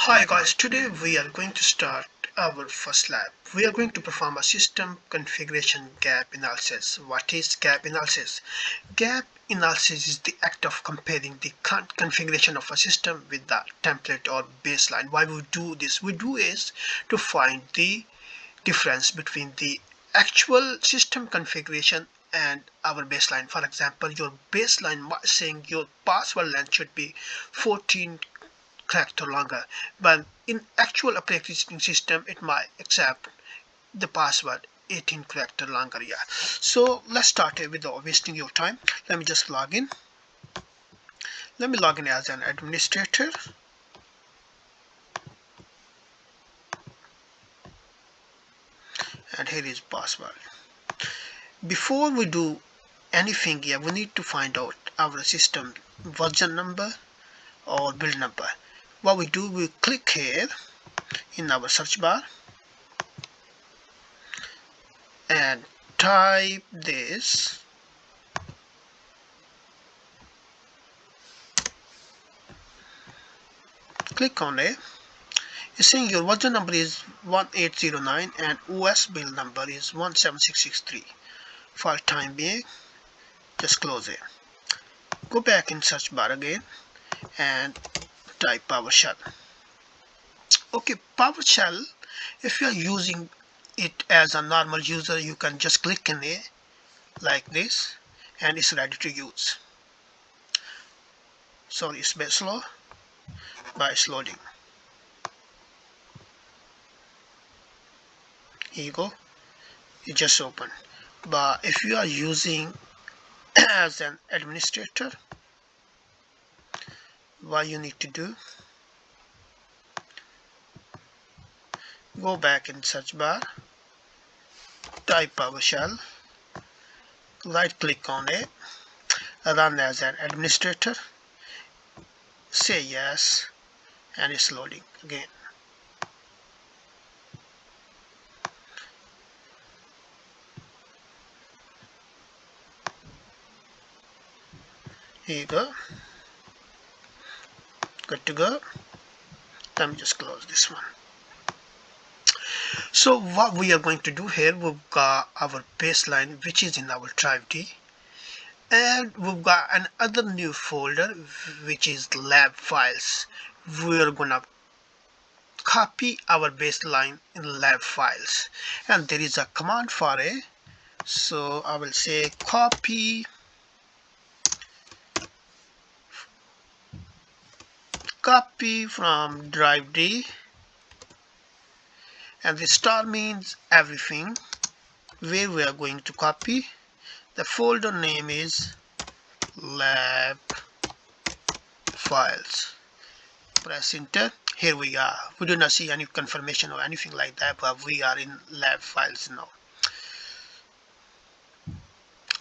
Hi guys, today we are going to start our first lab. We are going to perform a system configuration gap analysis. What is gap analysis? Gap analysis is the act of comparing the configuration of a system with the template or baseline. Why we do this? We do is to find the difference between the actual system configuration and our baseline. For example, your baseline saying your password length should be 14 character longer, but in actual operating system it might accept the password 18 character longer. Yeah, so let's start it without wasting your time. Let me just log in. Let me log in as an administrator, and here is password. Before we do anything here, we need to find out our system version number or build number. What we do, we click here in our search bar and type this. Click on it. It's saying your version number is 1809 and OS build number is 17663. For time being, just close it. Go back in search bar again and type PowerShell. Okay, PowerShell, if you are using it as a normal user, you can just click in it like this and it's ready to use. Sorry, it's a bit slow, but it's loading. Here you go, it just opened. But if you are using as an administrator, what you need to do, go back in search bar, type PowerShell, right click on it, run as an administrator, say yes, and it's loading again. Here you go, good to go. Let me just close this one. So what we are going to do here, we've got our baseline which is in our drive D, and we've got another new folder which is lab files. We're gonna copy our baseline in lab files, and there is a command for it. So I will say copy from drive D, and the star means everything where we are going to copy. The folder name is lab files. Press enter. Here we are. We do not see any confirmation or anything like that, but we are in lab files now.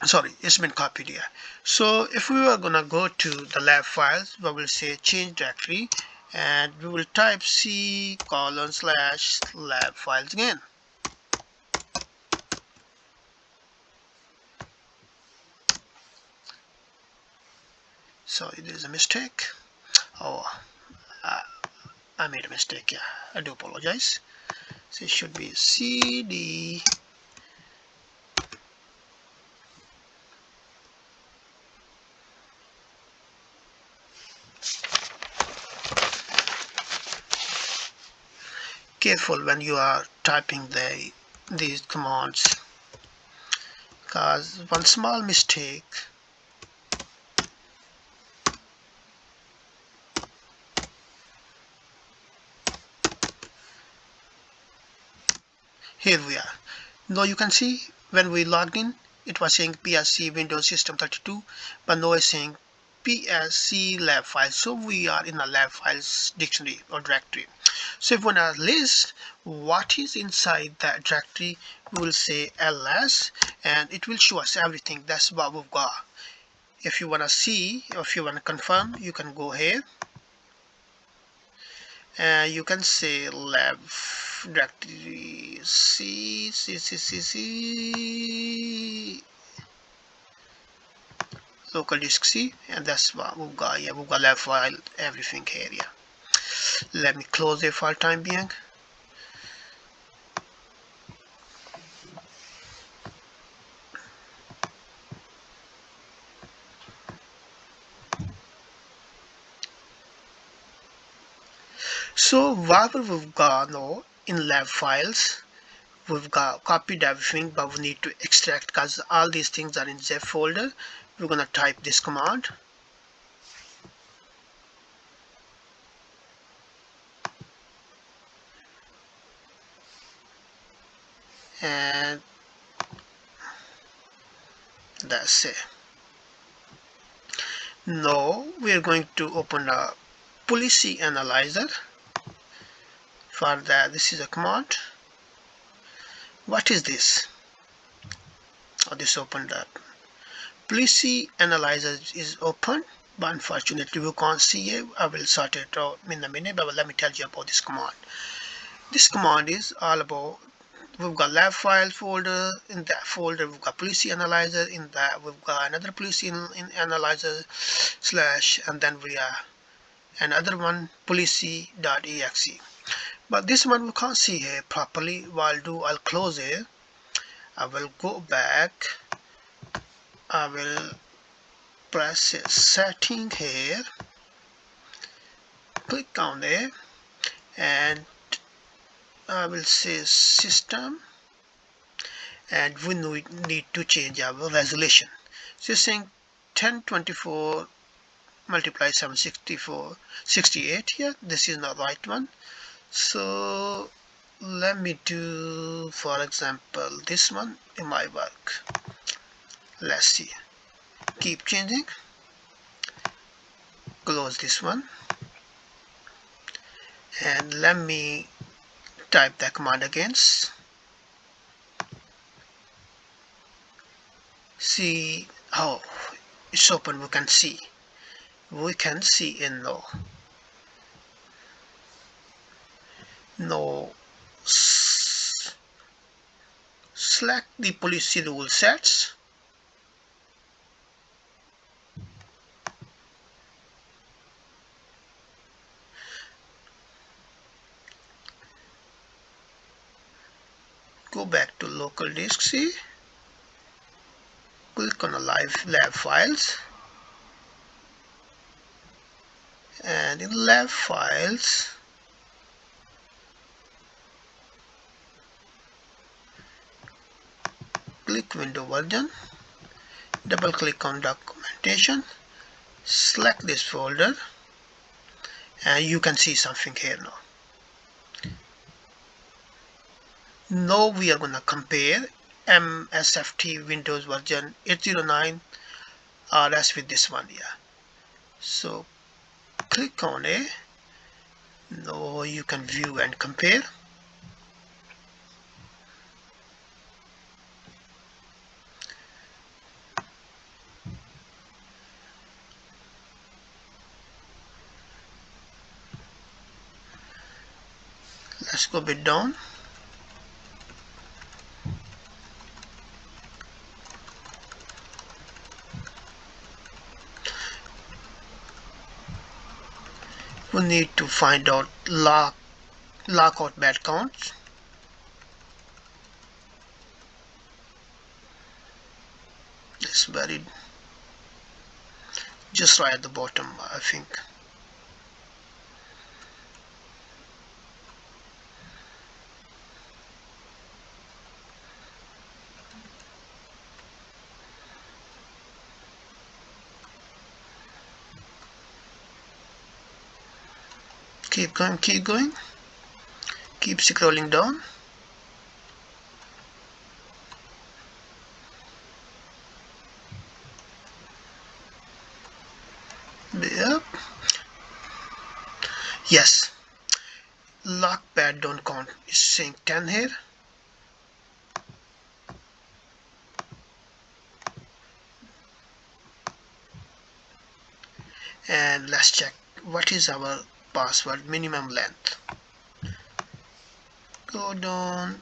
Sorry, it's been copied here. So if we are gonna go to the lab files, we will say change directory and we will type c:/lab files again. Sorry, there is a mistake. Oh, I made a mistake. Yeah, I do apologize. So it should be cd careful when you are typing these commands, because one small mistake here we are. Now you can see when we logged in it was saying PSC Windows System 32, but now it's saying PSC lab files. So we are in a lab files dictionary or directory. So if we want to list what is inside that directory, we will say ls and it will show us everything. That's what we've got. If you want to see, or if you want to confirm, you can go here and you can say lab directory c local disk C, and that's what we've got. Yeah, we've got lab file everything here. Yeah, Let me close it for time being. So what we've got now in lab files, we've got copied everything, but we need to extract because all these things are in zip folder. We're gonna type this command, and that's it. Now we're going to open a policy analyzer. For that, this is a command. What is this? Oh, this opened up. Policy analyzer is open, but unfortunately we can't see it. I will sort it out in a minute, but let me tell you about this command. This command is all about, we've got lab file folder. In that folder we've got policy analyzer. In that we've got another policy in analyzer slash, and then we are another one policy.exe. But this one we can't see here properly. What I'll do, I'll close it. I will go back. I will press a setting here, click on it, and I will say system, and we need to change our resolution. So it's saying 1024 multiply 764 68 here. This is not right one. So let me do, for example, this one in my work. Let's see. Keep changing. Close this one, and let me type the command again. See how it's open. We can see in no select the policy rule sets, go back to local disk C, click on the lab files, and in lab files click window version, double click on documentation, select this folder, and you can see something here now. Now we are going to compare MSFT Windows version 809 RS with this one here. So click on it. Now you can view and compare. Let's go a bit down. We need to find out lockout bad counts. It's buried just right at the bottom, I think. Keep going, keep going. Keep scrolling down. Yep. Yes. Lock pad don't count. It's saying 10 here. And let's check what is our password minimum length. Go down,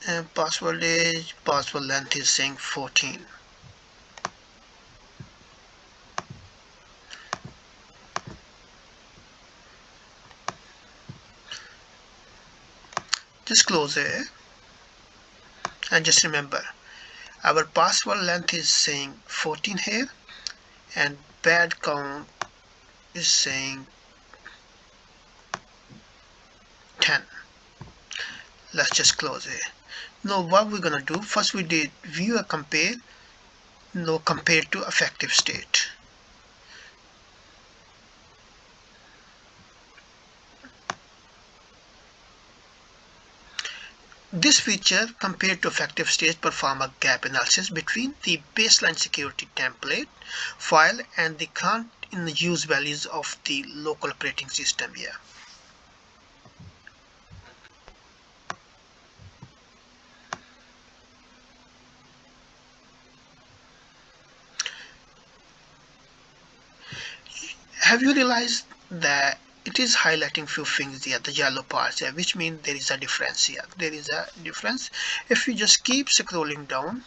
and password length is saying 14. Just close it and just remember our password length is saying 14 here and bad count is saying 10. Let's just close it. Now what we're gonna do, first we did view a compare, now compare to effective state. This feature compared to effective state perform a gap analysis between the baseline security template file and the current in use values of the local operating system here. Have you realized that it is highlighting few things here, the yellow parts here, which means there is a difference here. There is a difference. If you just keep scrolling down,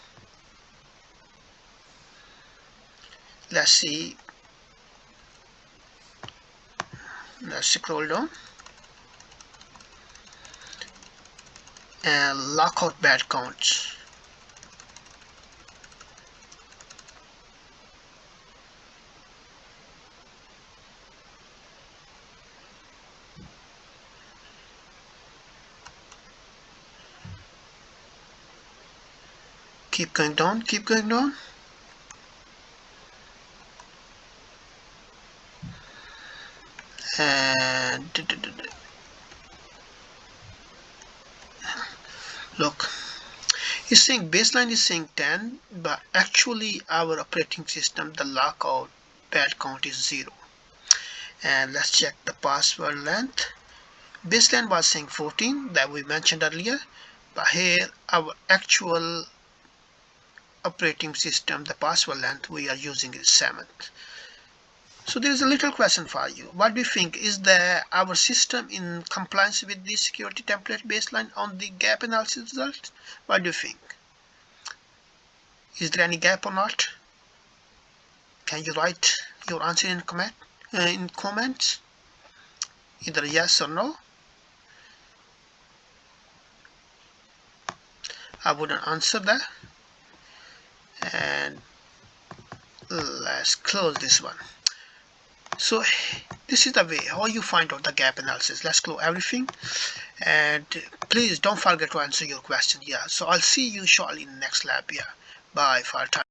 let's see, let's scroll down and lock out bad counts. Keep going down, keep going down. And look, it's saying baseline is saying 10, but actually our operating system, the lockout bad count is 0. And let's check the password length. Baseline was saying 14 that we mentioned earlier, but here our actual operating system, the password length we are using is 7. So there is a little question for you. What do you think? Is our system in compliance with the security template baseline on the gap analysis results? What do you think? Is there any gap or not? Can you write your answer in comments? Either yes or no. I wouldn't answer that. And let's close this one. So this is the way how you find out the gap analysis. Let's close everything, and please don't forget to answer your question. Yeah, so I'll see you shortly in the next lab. Yeah, bye for time.